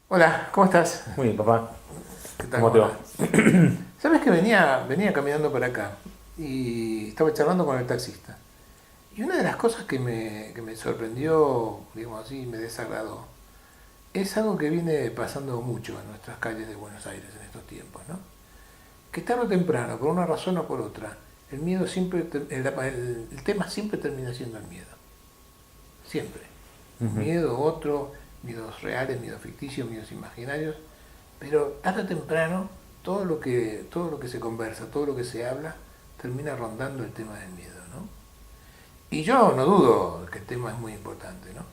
Hola, ¿cómo estás? Muy bien, papá. ¿Qué tal? ¿Cómo te va? Sabes que venía caminando por acá y estaba charlando con el taxista. Y una de las cosas que me sorprendió, digamos así, me desagradó, es algo que viene pasando mucho en nuestras calles de Buenos Aires en estos tiempos, ¿no? Que tarde o temprano, por una razón o por otra, el miedo siempre, el tema siempre termina siendo el miedo. Siempre. Un Ujú. miedo, otro, miedos reales, miedos ficticios, miedos imaginarios. Pero tarde o temprano, todo lo que se conversa, todo lo que se habla, termina rondando el tema del miedo, ¿no? Y yo no dudo que el tema es muy importante, ¿no?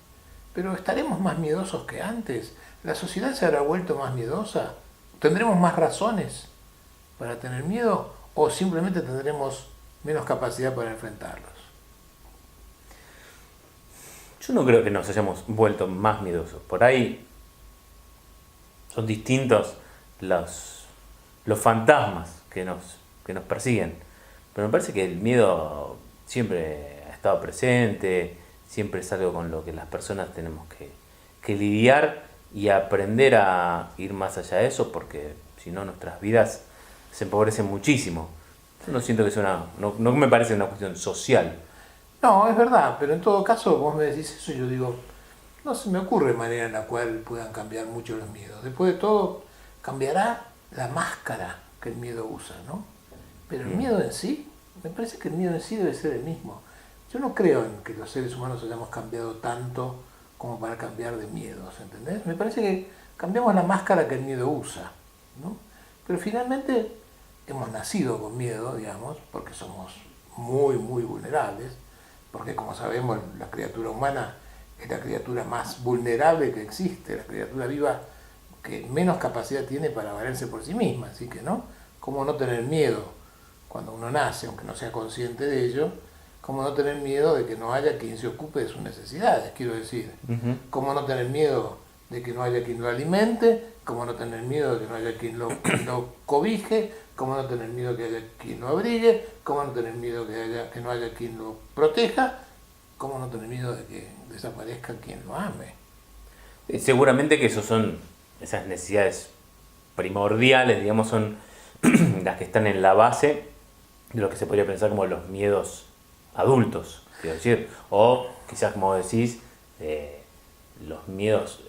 Pero ¿estaremos más miedosos que antes? ¿La sociedad se habrá vuelto más miedosa? ¿Tendremos más razones para tener miedo o simplemente tendremos menos capacidad para enfrentarlos? Yo no creo que nos hayamos vuelto más miedosos. Por ahí son distintos los fantasmas que nos persiguen. Pero me parece que el miedo siempre ha estado presente, siempre es algo con lo que las personas tenemos que lidiar y aprender a ir más allá de eso, porque si no nuestras vidas se empobrecen muchísimo. Yo no siento que sea no me parece una cuestión social. No, es verdad, pero en todo caso vos me decís eso y yo digo, no se me ocurre manera en la cual puedan cambiar mucho los miedos. Después de todo, cambiará la máscara que el miedo usa, ¿no? Pero el Mm. miedo en sí, me parece que el miedo en sí debe ser el mismo. Yo no creo en que los seres humanos hayamos cambiado tanto como para cambiar de miedos, ¿entendés? Me parece que cambiamos la máscara que el miedo usa, ¿no? Pero finalmente hemos nacido con miedo, digamos, porque somos muy, muy vulnerables, porque como sabemos la criatura humana es la criatura más vulnerable que existe, la criatura viva que menos capacidad tiene para valerse por sí misma, así que no, ¿cómo no tener miedo cuando uno nace, aunque no sea consciente de ello? ¿Cómo no tener miedo de que no haya quien se ocupe de sus necesidades? Quiero decir, Ujú. ¿cómo no tener miedo de que no haya quien lo alimente? ¿Cómo no tener miedo de que no haya quien lo cobije? ¿Cómo no tener miedo de que haya quien lo abrigue? ¿Cómo no tener miedo que no haya quien lo proteja? ¿Cómo no tener miedo de que desaparezca quien lo ame? Seguramente que esas necesidades primordiales, digamos, son las que están en la base de lo que se podría pensar como los miedos adultos, quiero decir, o quizás como decís, los miedos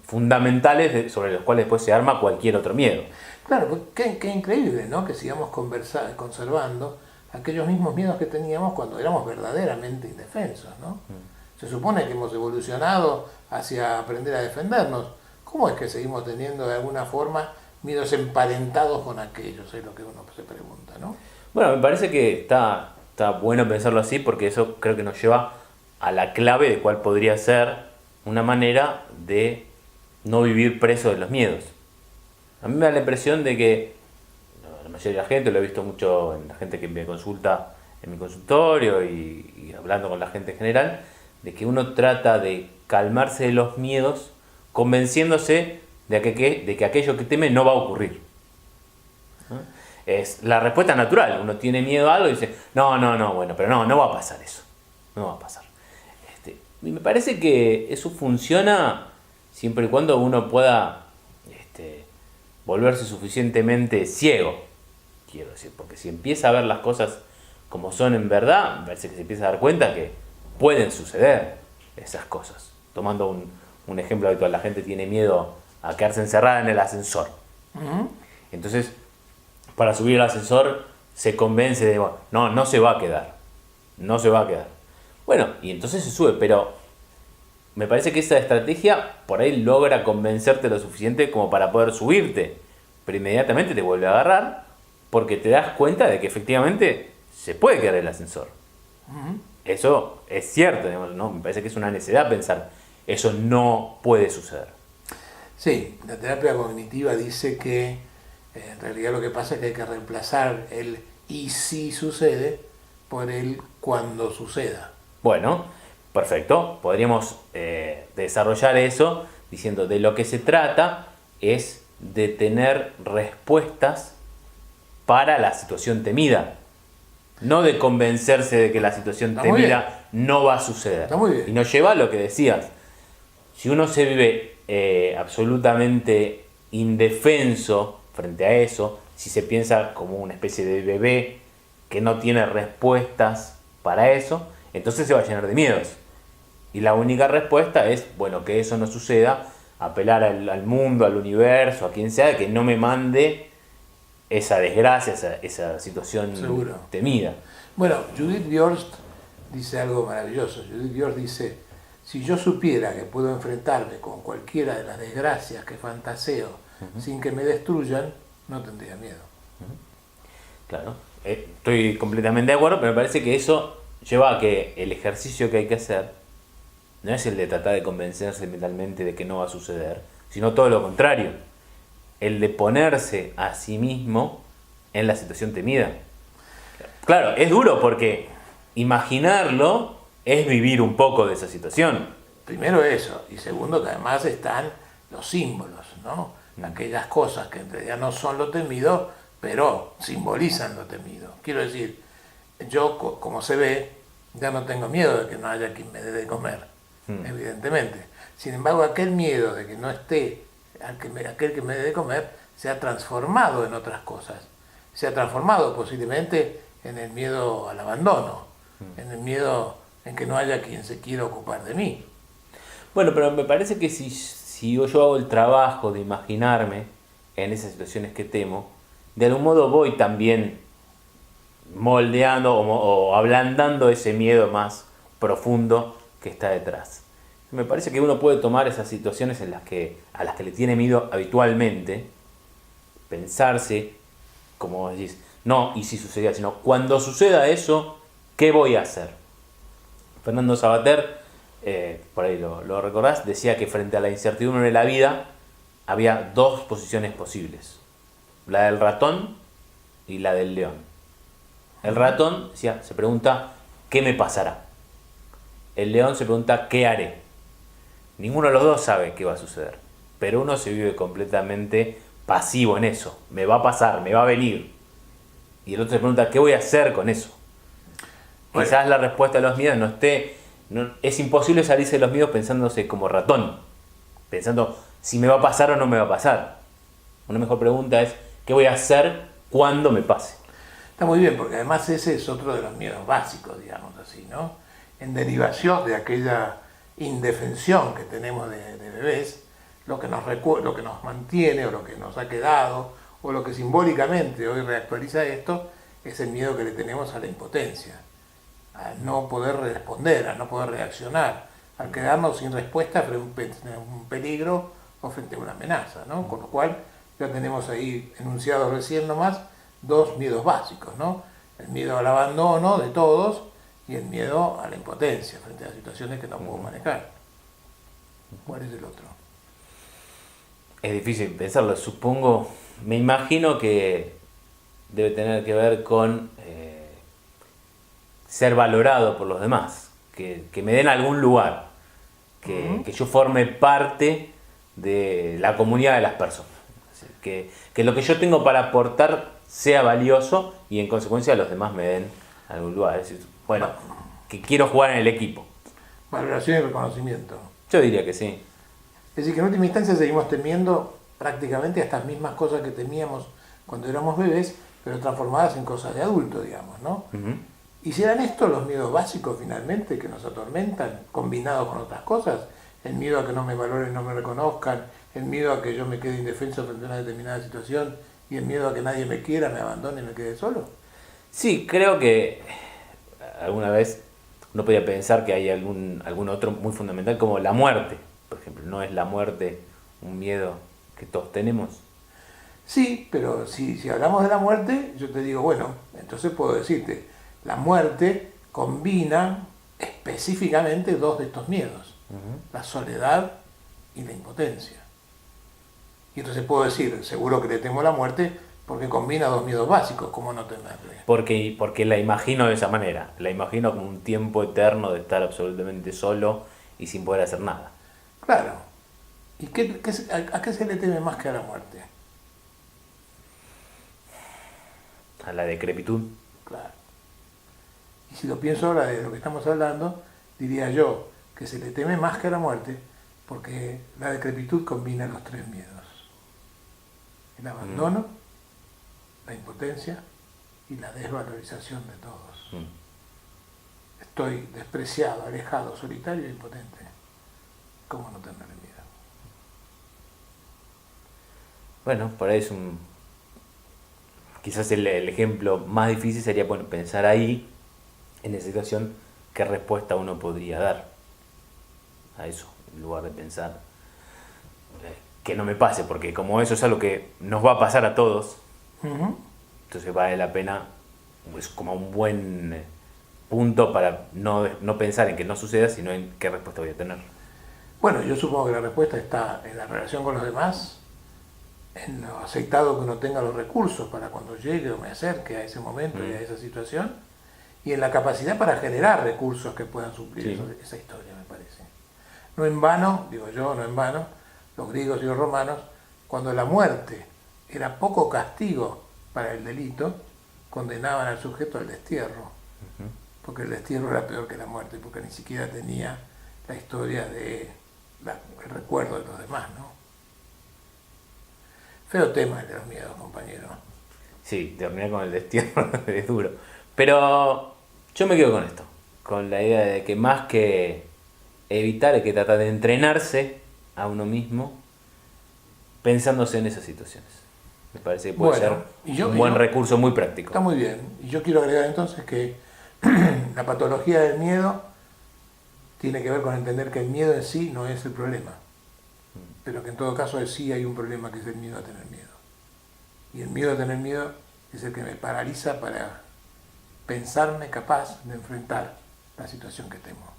fundamentales sobre los cuales después se arma cualquier otro miedo. Claro, pues qué increíble, ¿no? Que sigamos conservando aquellos mismos miedos que teníamos cuando éramos verdaderamente indefensos, ¿no? Se supone que hemos evolucionado hacia aprender a defendernos. ¿Cómo es que seguimos teniendo de alguna forma miedos emparentados con aquellos? Es lo que uno se pregunta, ¿no? Bueno, me parece que está bueno pensarlo así porque eso creo que nos lleva a la clave de cuál podría ser una manera de no vivir preso de los miedos. A mí me da la impresión de que la mayoría de la gente, lo he visto mucho en la gente que me consulta en mi consultorio y hablando con la gente en general, de que uno trata de calmarse de los miedos convenciéndose de que aquello que teme no va a ocurrir. ¿No? Es la respuesta natural. Uno tiene miedo a algo y dice, no, bueno, pero no va a pasar eso. No va a pasar. Y me parece que eso funciona siempre y cuando uno pueda volverse suficientemente ciego, quiero decir, porque si empieza a ver las cosas como son en verdad, me parece que se empieza a dar cuenta que pueden suceder esas cosas. Tomando un ejemplo habitual, la gente tiene miedo a quedarse encerrada en el ascensor. Ujú. Entonces, para subir al ascensor se convence de, bueno, no se va a quedar, no se va a quedar. Bueno, y entonces se sube, pero me parece que esa estrategia por ahí logra convencerte lo suficiente como para poder subirte, pero inmediatamente te vuelve a agarrar porque te das cuenta de que efectivamente se puede quedar el ascensor. Eso es cierto, digamos, ¿no? Me parece que es una necedad pensar, eso no puede suceder. Sí, la terapia cognitiva dice que en realidad lo que pasa es que hay que reemplazar el y si sucede por el cuando suceda. Bueno, perfecto, podríamos desarrollar eso diciendo de lo que se trata es de tener respuestas para la situación temida. No de convencerse de que la situación Está muy temida no va a suceder. Está muy bien. Y nos lleva a lo que decías. Si uno se vive absolutamente indefenso frente a eso, si se piensa como una especie de bebé que no tiene respuestas para eso, entonces se va a llenar de miedos. Y la única respuesta es, bueno, que eso no suceda, apelar al mundo, al universo, a quien sea, que no me mande esa desgracia, esa situación Seguro. temida. Bueno, Judith Bjorst dice algo maravilloso. Judith Bjorst dice, si yo supiera que puedo enfrentarme con cualquiera de las desgracias que fantaseo sin que me destruyan, no tendría miedo. Claro, estoy completamente de acuerdo, pero me parece que eso lleva a que el ejercicio que hay que hacer no es el de tratar de convencerse mentalmente de que no va a suceder, sino todo lo contrario, el de ponerse a sí mismo en la situación temida. Claro, es duro porque imaginarlo es vivir un poco de esa situación. Primero eso, y segundo que además están los símbolos, ¿no? Aquellas cosas que en realidad no son lo temido, pero simbolizan lo temido. Quiero decir, yo, como se ve, ya no tengo miedo de que no haya quien me dé de comer, evidentemente. Sin embargo, aquel miedo de que no esté aquel que me dé de comer se ha transformado en otras cosas. Se ha transformado posiblemente en el miedo al abandono, en el miedo en que no haya quien se quiera ocupar de mí. Bueno, pero me parece que si yo hago el trabajo de imaginarme en esas situaciones que temo, de algún modo voy también moldeando o ablandando ese miedo más profundo que está detrás. Me parece que uno puede tomar esas situaciones a las que le tiene miedo habitualmente, pensarse, como decís, no y si sucedía, sino cuando suceda eso, ¿qué voy a hacer? Fernando Savater, por ahí lo recordás, decía que frente a la incertidumbre de la vida había dos posiciones posibles, la del ratón y la del león. El ratón se pregunta, ¿qué me pasará? El león se pregunta, ¿qué haré? Ninguno de los dos sabe qué va a suceder, pero uno se vive completamente pasivo en eso. Me va a pasar, me va a venir. Y el otro se pregunta, ¿qué voy a hacer con eso? Bueno. Quizás la respuesta a los miedos es imposible salirse de los miedos pensándose como ratón, pensando si me va a pasar o no me va a pasar. Una mejor pregunta es, ¿qué voy a hacer cuando me pase? Está muy bien, porque además ese es otro de los miedos básicos, digamos así, ¿no? En derivación de aquella indefensión que tenemos de bebés, lo que nos mantiene o lo que nos ha quedado o lo que simbólicamente hoy reactualiza esto es el miedo que le tenemos a la impotencia, a no poder responder, a no poder reaccionar, a quedarnos sin respuesta frente a un peligro o frente a una amenaza, ¿no? Con lo cual ya tenemos ahí enunciados recién nomás dos miedos básicos, ¿no? El miedo al abandono de todos y el miedo a la impotencia frente a situaciones que no puedo manejar. ¿Cuál es el otro? Es difícil pensarlo, supongo, me imagino que debe tener que ver con ser valorado por los demás, que me den algún lugar, que yo forme parte de la comunidad de las personas, que lo que yo tengo para aportar sea valioso y en consecuencia los demás me den algún lugar. Es decir, bueno, que quiero jugar en el equipo. Valoración y reconocimiento. Yo diría que sí. Es decir, que en última instancia seguimos temiendo prácticamente estas mismas cosas que temíamos cuando éramos bebés, pero transformadas en cosas de adulto, digamos, ¿no? ¿Y serán estos los miedos básicos finalmente que nos atormentan, combinados con otras cosas? El miedo a que no me valoren, no me reconozcan, el miedo a que yo me quede indefenso frente a una determinada situación y el miedo a que nadie me quiera, me abandone y me quede solo. Sí, creo que alguna vez uno podría pensar que hay algún otro muy fundamental como la muerte, por ejemplo. ¿No es la muerte un miedo que todos tenemos? Sí, pero si hablamos de la muerte, yo te digo, bueno, entonces puedo decirte, la muerte combina específicamente dos de estos miedos, la soledad y la impotencia. Y entonces puedo decir, seguro que le temo a la muerte, porque combina dos miedos básicos, ¿cómo no temerle? Porque la imagino de esa manera, la imagino como un tiempo eterno de estar absolutamente solo y sin poder hacer nada. Claro. ¿Y a qué se le teme más que a la muerte? A la decrepitud. Claro. si lo pienso ahora de lo que estamos hablando, diría yo que se le teme más que a la muerte, porque la decrepitud combina los tres miedos. El abandono, la impotencia y la desvalorización de todos. Estoy despreciado, alejado, solitario e impotente. ¿Cómo no tenerle miedo? Bueno, por ahí es quizás el ejemplo más difícil sería pensar ahí, en esa situación, qué respuesta uno podría dar a eso, en lugar de pensar que no me pase, porque como eso es algo que nos va a pasar a todos, entonces vale la pena, es como un buen punto para no pensar en que no suceda, sino en qué respuesta voy a tener. Bueno, yo supongo que la respuesta está en la relación con los demás, en lo aceitado que uno tenga los recursos para cuando llegue o me acerque a ese momento y a esa situación, y en la capacidad para generar recursos que puedan suplir esa historia, me parece. No en vano, digo yo, no en vano, los griegos y los romanos, cuando la muerte era poco castigo para el delito, condenaban al sujeto al destierro, porque el destierro era peor que la muerte, porque ni siquiera tenía la historia de el recuerdo de los demás, ¿no? Feo tema el de los miedos, compañero. Sí, terminar con el destierro es duro. Pero yo me quedo con esto, con la idea de que más que evitar hay que tratar de entrenarse a uno mismo pensándose en esas situaciones. Me parece que puede ser un buen recurso muy práctico. Está muy bien. Y yo quiero agregar entonces que la patología del miedo tiene que ver con entender que el miedo en sí no es el problema, pero que en todo caso sí hay un problema, que es el miedo a tener miedo. Y el miedo a tener miedo es el que me paraliza para pensarme capaz de enfrentar la situación que temo.